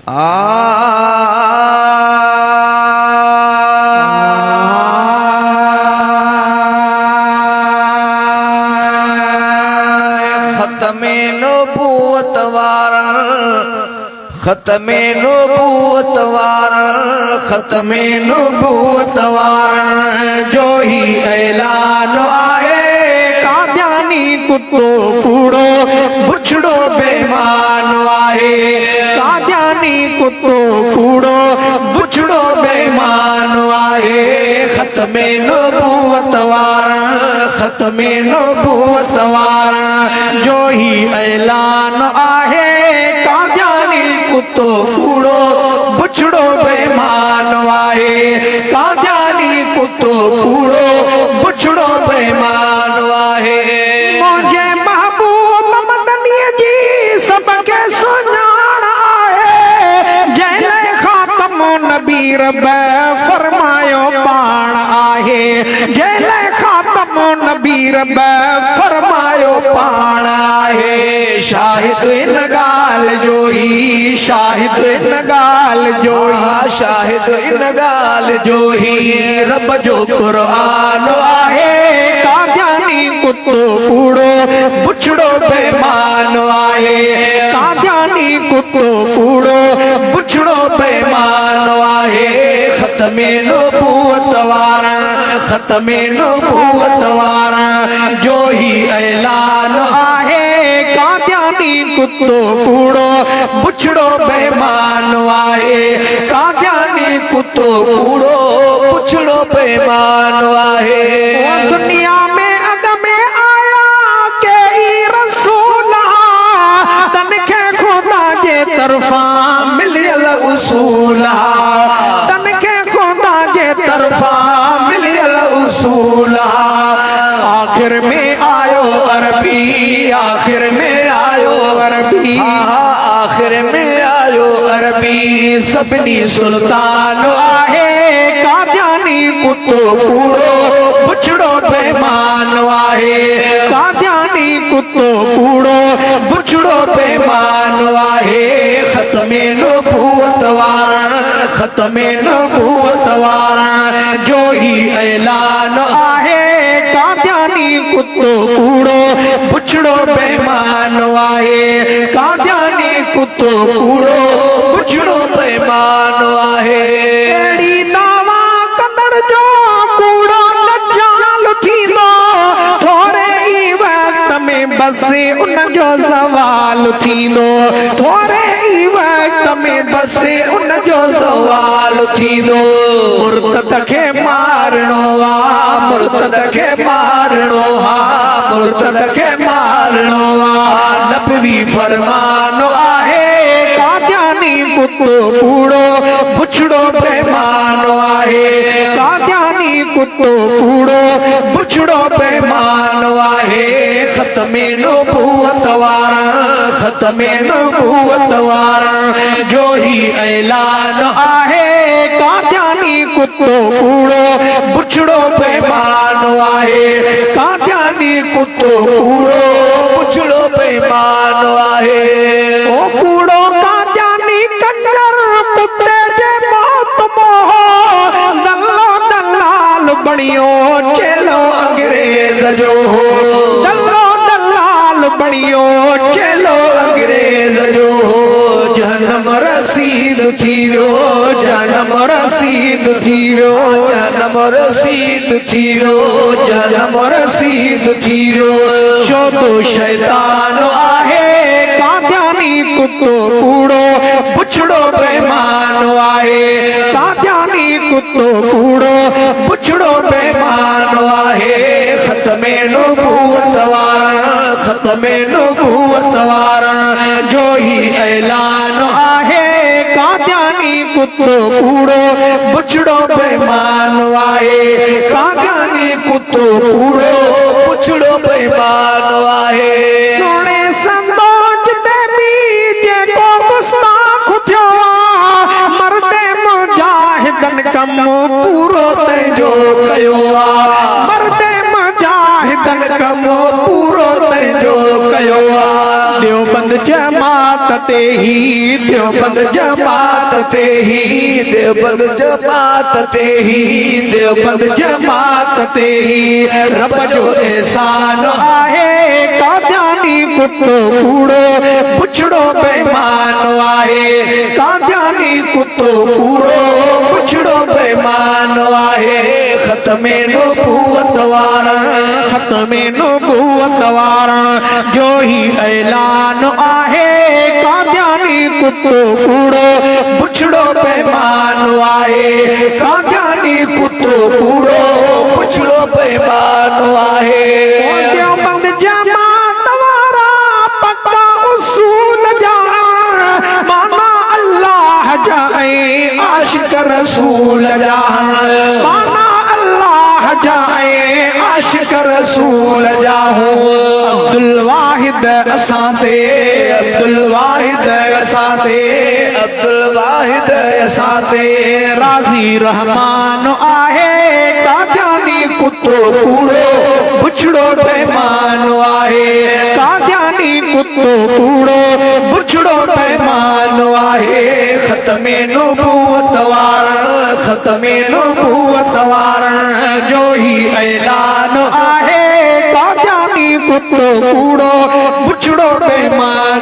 खत्मे नबूवत वारन, खत्मे नबूवत वारन, खत्मे नबूवत वारन जो ही ऐलान आए। कादियानी कुत्तो कूड़ो बुछड़ो बेईमान आए। कादियानी कुत्तो कूड़ो बुछड़ो बेईमान आए। खत्मे नबूवत वारन, खत्मे नबूवत वारन जो ही ऐलान आहे। कादियानी कुत्तो कूड़ो बुछड़ो बेईमान आए। कादियानी कुत्तो कूड़ो बुछड़ो बेईमान आए। मुझे महबूब मदनी जी सबके सुञाण आहे। जैले खातम नबी रब फरमायो पाण आहे। जैले खातम नबी रब फरमायो पाण आहे। शाहिद इन गाल जो ही, शाहिद इन गाल जो शाहिद इन गाल जो ही रब जो कुरान आहे। कादियानी कुत्तो कूड़ो बुछड़ो बेईमान आहे। कादियानी कुत्तो कूड़ो बुछड़ो बेईमान आहे। खत्मे नबूवत वारन, खत्मे नबूवत वारन जो ही ऐलान आहे। कादियानी कुत्तो कूड़ो बुछड़ो बेईमान आहे। कादियानी कुत्तो कूड़ो बुछड़ो बेईमान आहे। दुनिया में अग में आया के रसूल तनखे खुदा जे तरफा मिलियल उसूल तनखे खुदा जे तरफा मिलियल उसूल। आखिर में आयो अरबी, आखिर में आयो अरबी आखिर में आयो अरबी सभिनी सुल्तान आहे। कादियानी कुत्तो कूड़ो बुछड़ो बेईमान आहे। कादियानी कुत्तो कूड़ो बुछड़ो बेईमान आहे। खत्मे नबूवत वारन, खत्मे नबूवत वारन जो ही ऐलान आहे। कादियानी कुत्तो कूड़ो बुछड़ो बेईमान आहे। कादियानी कुत्तो कूड़ो बुछड़ो बेईमान आहे। एड़ी दावा कंदड़ जो कूड़ो दज्जाल थींदो। थोरे ई वक्त में बसे उन जो सवाल थींदो। थोरे ई वक्त में बसे उन जो सवाल थींदो। मुर्तद खे मारणो आ, मुर्तद खे मारणो आ, मुर्तद खे मारणो आ नबवी फरमान आहे। कादियानी कुत्तो कूड़ो बुछड़ो बेईमान आहे। कादियानी कुत्तो कूड़ो बुछड़ो बेईमान आहे। खत्मे नबूवत वारन, खत्मे नबूवत वारन जो ही ऐलान आहे। कादियानी कुत्तो कूड़ो बुछड़ो बेईमान आहे। कादियानी कुत्तो कूड़ो बुछड़ो बेईमान आहे। ओ कूड़ो कादियानी कंजर कुत्ते जे मौत मोह दल्लो दलाल बणियो चेलो अंग्रेज जो हो। दल्लो दलाल बणियो चेलो अंग्रेज जो हो। जन्म रसीद थी वियो, जन्म रसीद थी वियो, जन्म रसीद थी वियो, जन्म रसीद थी वियो। छो तो शैतान आहे। कादियानी कुत्तो कूड़ो बुछड़ो बेईमान आहे। कादियानी कुत्तो कूड़ो बुछड़ो बेईमान आहे। खत्मे नबूवत वारन, खत्मे नबूवत वारन जो ही ऐलान आहे। कादियानी कुत्तो कूड़ो बुछड़ो बेईमान आहे। कादियानी कुत्तो कूड़ो बुछड़ो बेईमान आहे। सोने संदोज ते बीजे को गुस्ताख थियो। मरदे मुजाहिदन कम पूरो तंहिंजो कयो आ। मरदे मुजाहिदन कम पूरो तंहिंजो कयो आ। देवबंद जमात ते ही थियो देवबंद जमात ते ही देवबंद जमात ते ही देवबंद जमात ते ही रब जो एहसान आहे काद्यानी कुत्तो कूड़ो पुछड़ो बेईमान आहे काद्यानी कुत्तो कूड़ो पुछड़ो बेईमान आहे खत्मे नबूवत वारा खत्मे नबूवत वारा जो ही ऐलान आहे काद्यानी कुत्तो कूड़ो पुछड़ो बेईमान आहे काद्यानी कुत्तो कूड़ो पुछड़ो बेईमान आहे देवबंद जमात वारा पक्का उसूल जा माना अल्लाह जाए आशिक रसूल जान माना अल्लाह जाए आशिक रसूल जाहू अब्दुल वाहिद असाते अब्दुल वाहिद असाते अब्दुल वाहिद असाते राजी रहमान आहे काद्यानी कुत्तो कूड़ो पुछड़ो बेईमान आहे काद्यानी कुत्तो कूड़ो पुछड़ो बेईमान आहे खत्मे नबूवत वारा खत्मे नबूवत वारा जो ही ऐलान आहे काद्यानी कुत्तो कूड़ो पुछड़ो बेईमान